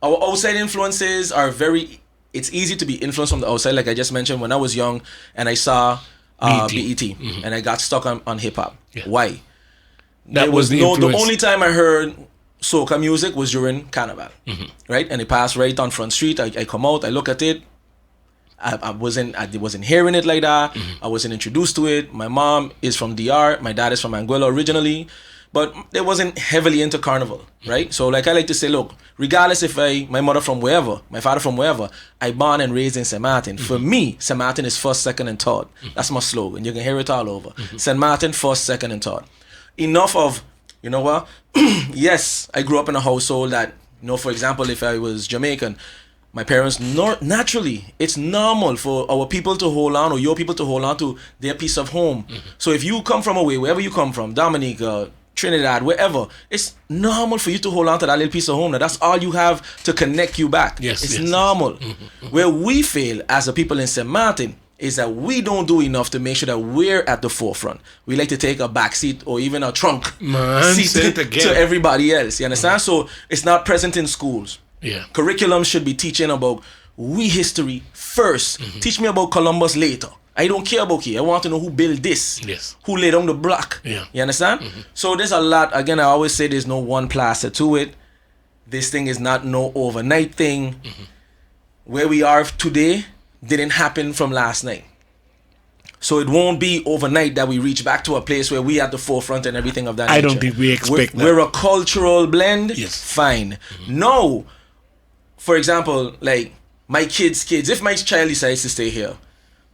Speaker 2: our outside influences are very, it's easy to be influenced from the outside. Like I just mentioned, when I was young and I saw BET, and I got stuck on hip hop.
Speaker 1: Yeah.
Speaker 2: Why?
Speaker 1: that
Speaker 2: There
Speaker 1: was the
Speaker 2: the
Speaker 1: influence.
Speaker 2: only time I heard soca music was during Carnival, right? And it passed right on Front Street. I come out, I look at it. I wasn't hearing it like that. I wasn't introduced to it. My mom is from DR. My dad is from Anguilla originally, but they wasn't heavily into Carnival, right? So like I like to say, look, regardless if my mother from wherever, my father from wherever, I born and raised in St. Maarten. For me, St. Maarten is first, second, and third. That's my slogan. You can hear it all over. St. Maarten, first, second, and third. Enough of, you know what? Yes, I grew up in a household that, you know, for example, if I was Jamaican, my parents, naturally, it's normal for our people to hold on, or your people to hold on to their piece of home. So if you come from away, wherever you come from, Dominica, Trinidad, wherever, it's normal for you to hold on to that little piece of home. Now, that's all you have to connect you back.
Speaker 1: Yes,
Speaker 2: it's
Speaker 1: yes,
Speaker 2: normal. Where we fail as a people in St. Maarten is that we don't do enough to make sure that we're at the forefront. We like to take a back seat or even a trunk
Speaker 1: Man,
Speaker 2: seat
Speaker 1: say it again.
Speaker 2: to everybody else. You understand? So it's not present in schools.
Speaker 1: Yeah.
Speaker 2: Curriculum should be teaching about we history first. Teach me about Columbus later. I don't care about you. I want to know who built this.
Speaker 1: Yes.
Speaker 2: Who laid down the block.
Speaker 1: Yeah.
Speaker 2: You understand? So there's a lot. Again, I always say there's no one plaster to it. This thing is not no overnight thing. Where we are today didn't happen from last night. So it won't be overnight that we reach back to a place where we at the forefront and everything of that
Speaker 1: I
Speaker 2: nature.
Speaker 1: don't think we expect that.
Speaker 2: We're a cultural blend.
Speaker 1: Yes.
Speaker 2: Fine. No. For example, like my kids, if my child decides to stay here,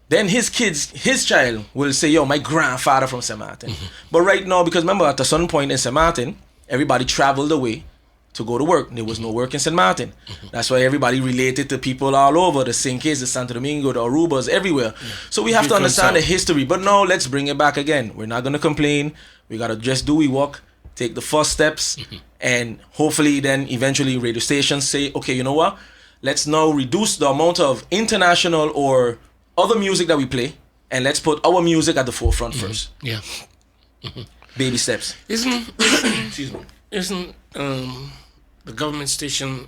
Speaker 2: then his child will say, yo, my grandfather from St. Maarten. But right now, because remember, at a certain point in St. Maarten, everybody traveled away to go to work. There was no work in St. Maarten. That's why everybody related to people all over, the Sinkes, the Santo Domingo, the Arubas, everywhere. So we have to
Speaker 1: Different
Speaker 2: understand the
Speaker 1: sound.
Speaker 2: history. But no, let's bring it back again. We're not going to complain. We got to just do we walk, take the first steps, and hopefully then eventually radio stations say, okay, you know what? Let's now reduce the amount of international or other music that we play, and let's put our music at the forefront first.
Speaker 1: Yeah.
Speaker 2: Baby steps.
Speaker 1: Excuse me. Isn't the government station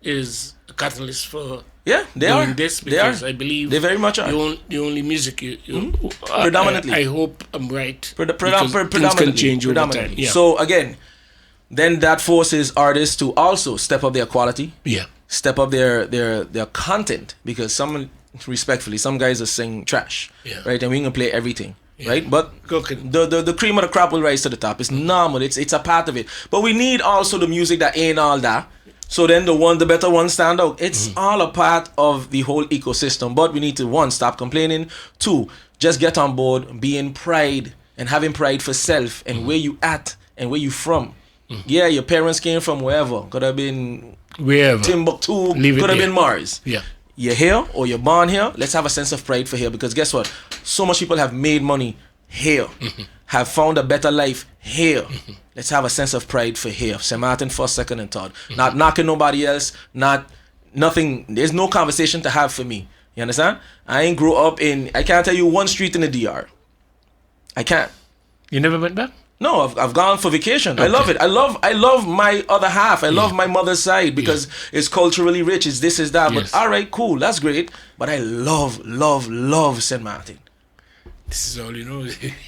Speaker 1: is a catalyst for
Speaker 2: Yeah, they
Speaker 1: doing
Speaker 2: are.
Speaker 1: this?
Speaker 2: They are.
Speaker 1: Because I believe
Speaker 2: They very much are.
Speaker 1: the only music you
Speaker 2: Predominantly.
Speaker 1: I hope I'm right. because
Speaker 2: Predominantly.
Speaker 1: things can change over time.
Speaker 2: Predominantly.
Speaker 1: Yeah.
Speaker 2: So again, then that forces artists to also step up their quality,
Speaker 1: yeah.
Speaker 2: step up their content, because respectfully, some guys are sing trash,
Speaker 1: Yeah.
Speaker 2: right? And we can play everything, right? But
Speaker 1: Cooking.
Speaker 2: the cream of the crop will rise to the top. It's normal. It's a part of it. But we need also the music that ain't all that. So then the better ones stand out. It's all a part of the whole ecosystem. But we need to, one, stop complaining. Two, just get on board, be in pride and having pride for self and where you at and where you from. Yeah, your parents came from wherever. Could have been
Speaker 1: Wherever.
Speaker 2: Timbuktu.
Speaker 1: Leave it
Speaker 2: Could have
Speaker 1: there.
Speaker 2: been Mars.
Speaker 1: Yeah.
Speaker 2: You're here or you're born here. Let's have a sense of pride for here, because guess what? So much people have made money here. Have found a better life here. Let's have a sense of pride for here. St.Maarten first, second, and third. Not knocking nobody else. Nothing. There's no conversation to have for me. You understand? I ain't grew up in. I can't tell you one street in the DR. I can't.
Speaker 1: You never went back?
Speaker 2: No, I've gone for vacation. Okay. I love it. I love my other half. I love my mother's side because it's culturally rich. It's this, is that. But all right, cool. That's great. But I love St.Maarten.
Speaker 1: This is all you know.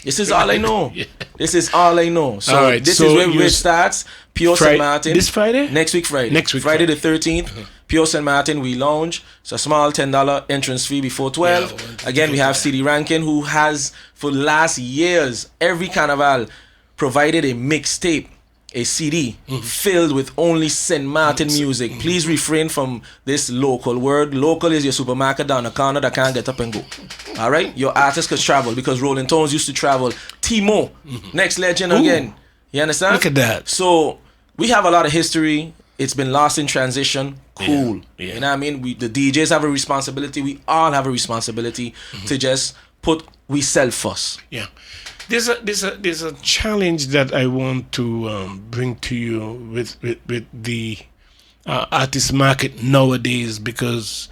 Speaker 2: This is all I know. This is all I know. So
Speaker 1: all right,
Speaker 2: this is where it starts. Pure St.Maarten.
Speaker 1: This Friday?
Speaker 2: Next week Friday. Friday the 13th. Pure St.Maarten. We lounge. It's a small $10 entrance fee before 12. Again, we have CD Rankin, who has for the last years every carnival provided a mixtape, a CD filled with only St.Maarten music. Please refrain from this local word. Local is your supermarket down the corner that can't get up and go. All right? Your artist could travel because Rolling Stones used to travel. Timo, next legend again. You understand?
Speaker 1: Look at that.
Speaker 2: So we have a lot of history. It's been lost in transition. Cool. You know what I mean? The DJs have a responsibility. We all have a responsibility to just put we self first.
Speaker 1: Yeah. There's a challenge that I want to bring to you with the artist market nowadays, because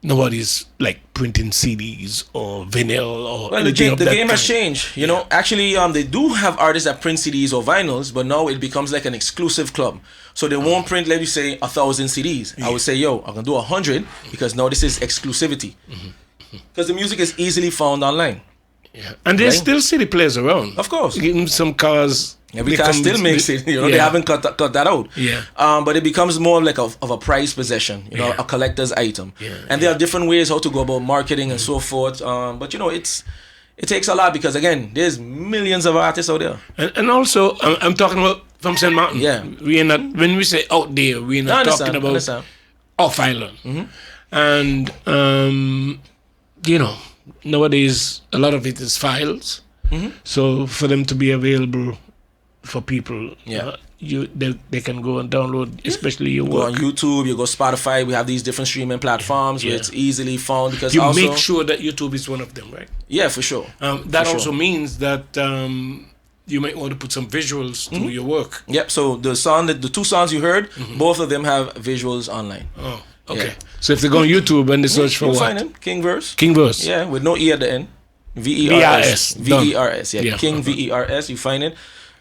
Speaker 1: nobody's like printing CDs or vinyl or
Speaker 2: well, the game has changed. You know, actually, they do have artists that print CDs or vinyls, but now it becomes like an exclusive club. So they won't print, let me say, 1,000 CDs. I would say, I'm gonna do 100 because now this is exclusivity. Because the music is easily found online.
Speaker 1: Yeah, and there's still CD players around.
Speaker 2: Of course,
Speaker 1: some cars.
Speaker 2: Every car still makes it. You know, they haven't cut that out.
Speaker 1: Yeah.
Speaker 2: But it becomes more like of a prized possession. You know, a collector's item. Yeah. And there are different ways how to go about marketing and so forth. But you know, it takes a lot because again, there's millions of artists out there.
Speaker 1: And also, I'm talking about from St.Maarten.
Speaker 2: Yeah.
Speaker 1: We are not, when we say out there, we're not talking about off island. And you know, nowadays a lot of it is files. So for them to be available for people, they can go and download, especially your work.
Speaker 2: Go on YouTube, you go Spotify. We have these different streaming platforms where it's easily found. Because
Speaker 1: you
Speaker 2: also,
Speaker 1: make sure that YouTube is one of them, right?
Speaker 2: Yeah, for sure.
Speaker 1: That also means that you might want to put some visuals to your work.
Speaker 2: Yep. So the two songs you heard, both of them have visuals online.
Speaker 1: Oh, okay. Yeah. So if they go on YouTube and they search for what?
Speaker 2: Find it. King Verse.
Speaker 1: King Verse.
Speaker 2: Yeah, with no E at the end. VERS. VERS. Yeah. King VERS. You find it.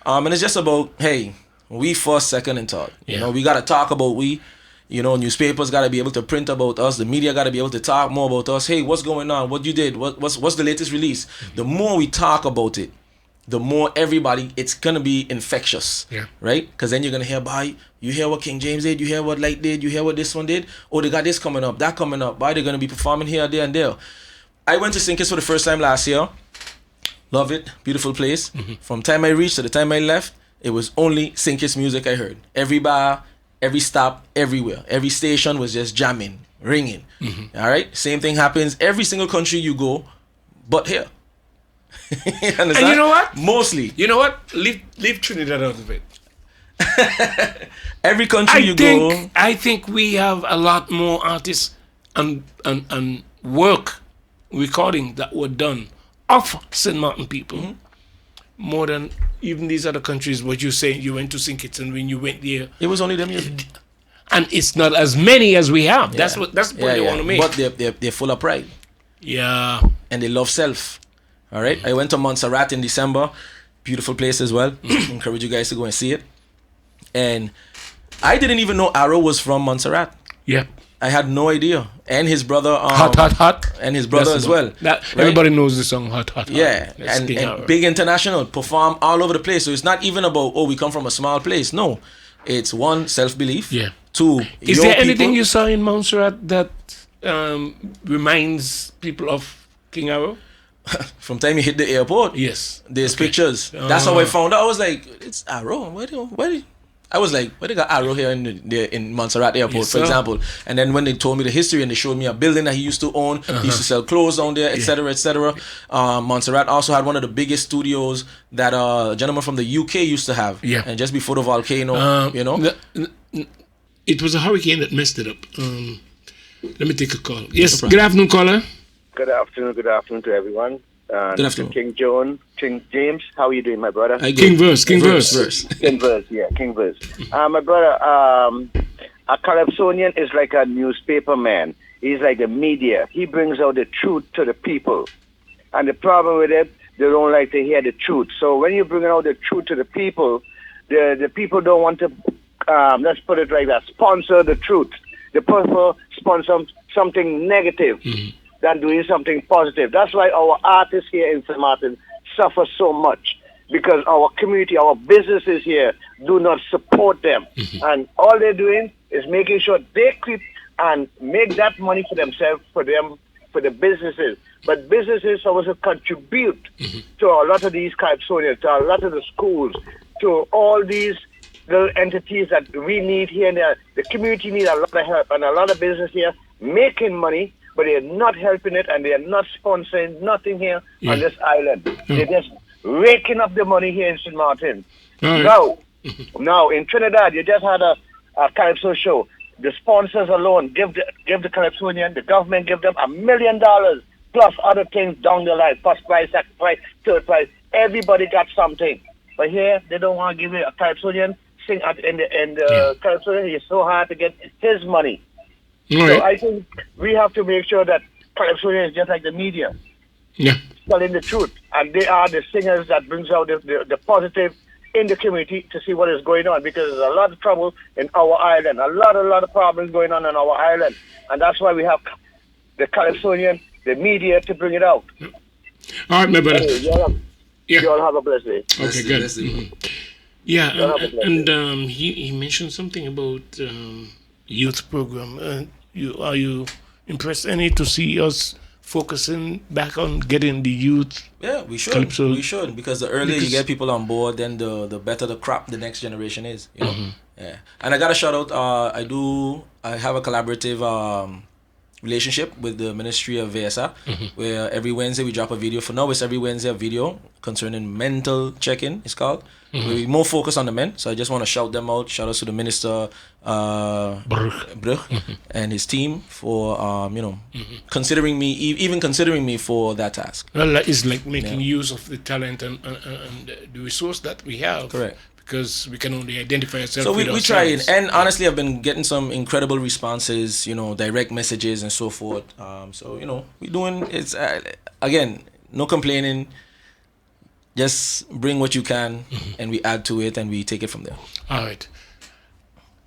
Speaker 2: And it's just about, hey, we first, second, and third. You know, we gotta talk about we. You know, newspapers gotta be able to print about us. The media gotta be able to talk more about us. Hey, what's going on? What you did? What's the latest release? The more we talk about it, the more everybody, it's gonna be infectious.
Speaker 1: Yeah.
Speaker 2: Right? Because then you're gonna hear, you hear what King James did, you hear what Light did, you hear what this one did. Oh, they got this coming up, that coming up. They're gonna be performing here, there, and there. I went to St. Kitts for the first time last year. Love it. Beautiful place. From time I reached to the time I left, it was only St. Kitts music I heard. Every bar, every stop, everywhere. Every station was just jamming, ringing. All right? Same thing happens every single country you go, but here. You understand?
Speaker 1: And you know what?
Speaker 2: Mostly.
Speaker 1: You know what? Leave Trinidad out of it.
Speaker 2: Every country go.
Speaker 1: I think we have a lot more artists and work recording that were done of St.Maarten people, more than even these other countries. What you say, you went to St. Kitts, and when you went there,
Speaker 2: it was only them music,
Speaker 1: and it's not as many as we have. That's the point they want to make.
Speaker 2: But they're full of pride.
Speaker 1: Yeah,
Speaker 2: and they love self. All right. I went to Montserrat in December, beautiful place as well. Encourage you guys to go and see it. And I didn't even know Arrow was from Montserrat.
Speaker 1: Yeah.
Speaker 2: I had no idea. And his brother...
Speaker 1: Hot.
Speaker 2: And his brother as well.
Speaker 1: Everybody knows the song Hot.
Speaker 2: Yeah. And big international. Perform all over the place. So it's not even about, we come from a small place. No. It's one, self-belief.
Speaker 1: Yeah.
Speaker 2: Two,
Speaker 1: is there anything you saw in Montserrat that reminds people of King Arrow?
Speaker 2: From time you hit the airport.
Speaker 1: Yes.
Speaker 2: There's pictures. That's how I found out. I was like, it's Arrow. I was like, why they got Arrow here in Montserrat Airport, for example? And then when they told me the history and they showed me a building that he used to own, he used to sell clothes down there, etc., etc. Montserrat also had one of the biggest studios that a gentleman from the UK used to have.
Speaker 1: Yeah.
Speaker 2: And just before the volcano, you know?
Speaker 1: It was a hurricane that messed it up. Let me take a call. Yes, good afternoon, caller.
Speaker 7: Good afternoon to everyone.
Speaker 2: Good afternoon.
Speaker 7: King John, King James. How are you doing, my brother?
Speaker 1: King Verse.
Speaker 7: King Verse, yeah, King Verse. My brother, a Calypsonian is like a newspaper man. He's like the media. He brings out the truth to the people. And the problem with it, they don't like to hear the truth. So when you bring out the truth to the people, the people don't want to, let's put it like that, sponsor the truth. They prefer sponsor something negative than doing something positive. That's why our artists here in St.Maarten suffer so much, because our community, our businesses here do not support them. And all they're doing is making sure they keep and make that money for themselves, for the businesses. But businesses also contribute to a lot of these Calypsonians, to a lot of the schools, to all these little entities that we need here and there. The community needs a lot of help, and a lot of business here making money, but they're not helping it, and they're not sponsoring nothing here on this island. They're just raking up the money here in St. Maarten. Now, in Trinidad, you just had a Calypso show. The sponsors alone give the Calypsonian, the government give them $1 million plus other things down the line, first prize, second prize, third prize. Everybody got something. But here, they don't want to give it a Calypsonian. Sing in the Calypsonian, it's so hard to get his money. So I think we have to make sure that Calypsonian is just like the media. Telling the truth. And they are the singers that brings out the positive in the community to see what is going on, because there's a lot of trouble in our island, a lot of problems going on in our island. And that's why we have the Calypsonian, the media to bring it out.
Speaker 1: All right, my brother.
Speaker 7: You all have a blessed day.
Speaker 1: Okay, good. Yeah, and he mentioned something about youth program. Are you impressed any to see us focusing back on getting the youth?
Speaker 2: Yeah, we should. We should, because the earlier you get people on board, then the better the crop the next generation is. You know? Yeah. And I got a shout out. I have a collaborative relationship with the Ministry of VSA, where every Wednesday we drop a video. For now, it's every Wednesday a video concerning mental check-in, it's called. We're more focused on the men, so I just want to shout them out. Shout out to the Minister Brugh and his team for considering me for that task.
Speaker 1: Well, it's like making use of the talent and the resource that we have.
Speaker 2: Correct.
Speaker 1: Because we can only identify ourselves.
Speaker 2: So we try it, and honestly, I've been getting some incredible responses. Direct messages and so forth. So we're doing it's again, no complaining. Just bring what you can, and we add to it, and we take it from there. All
Speaker 1: right.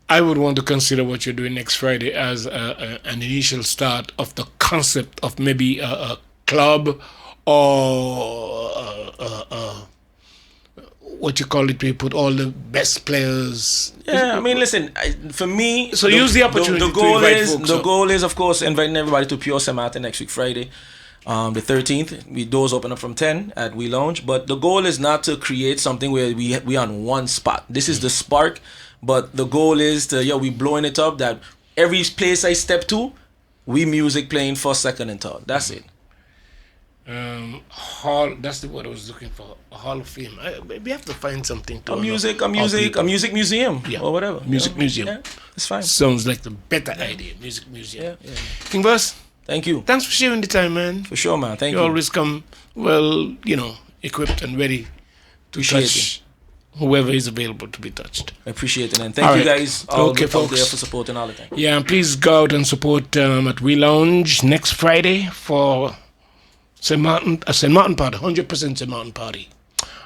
Speaker 1: I would want to consider what you're doing next Friday as an initial start of the concept of maybe a club or what you call it, we put all the best players.
Speaker 2: Yeah, I mean, listen, for me...
Speaker 1: So use the opportunity to invite folks.
Speaker 2: The goal is, of course, inviting everybody to Pure St.Maarten next week, Friday. The 13th, doors open up from 10 at We Lounge. But the goal is not to create something where we on one spot. This is the spark. But the goal is to, we blowing it up, that every place I step to, we music playing first, second, and third. That's it.
Speaker 1: Hall, that's the word I was looking for. A Hall of Fame. We have to find something to
Speaker 2: a music museum, or whatever.
Speaker 1: Music museum.
Speaker 2: Yeah, it's fine.
Speaker 1: Sounds like the better idea. Music museum. Yeah. King Boss,
Speaker 2: thank you.
Speaker 1: Thanks for sharing the time, man.
Speaker 2: For sure, man. Thank you.
Speaker 1: You always come equipped and ready to touch whoever is available to be touched.
Speaker 2: I appreciate it, and thank you guys all
Speaker 1: folks.
Speaker 2: Out there for supporting all the time.
Speaker 1: Yeah, and please go out and support at We Lounge next Friday for St.Maarten party, 100% St.Maarten party.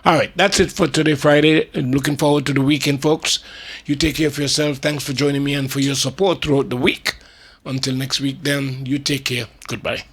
Speaker 1: All right, that's it for today, Friday. I'm looking forward to the weekend, folks. You take care of yourself. Thanks for joining me and for your support throughout the week. Until next week, then, you take care. Goodbye.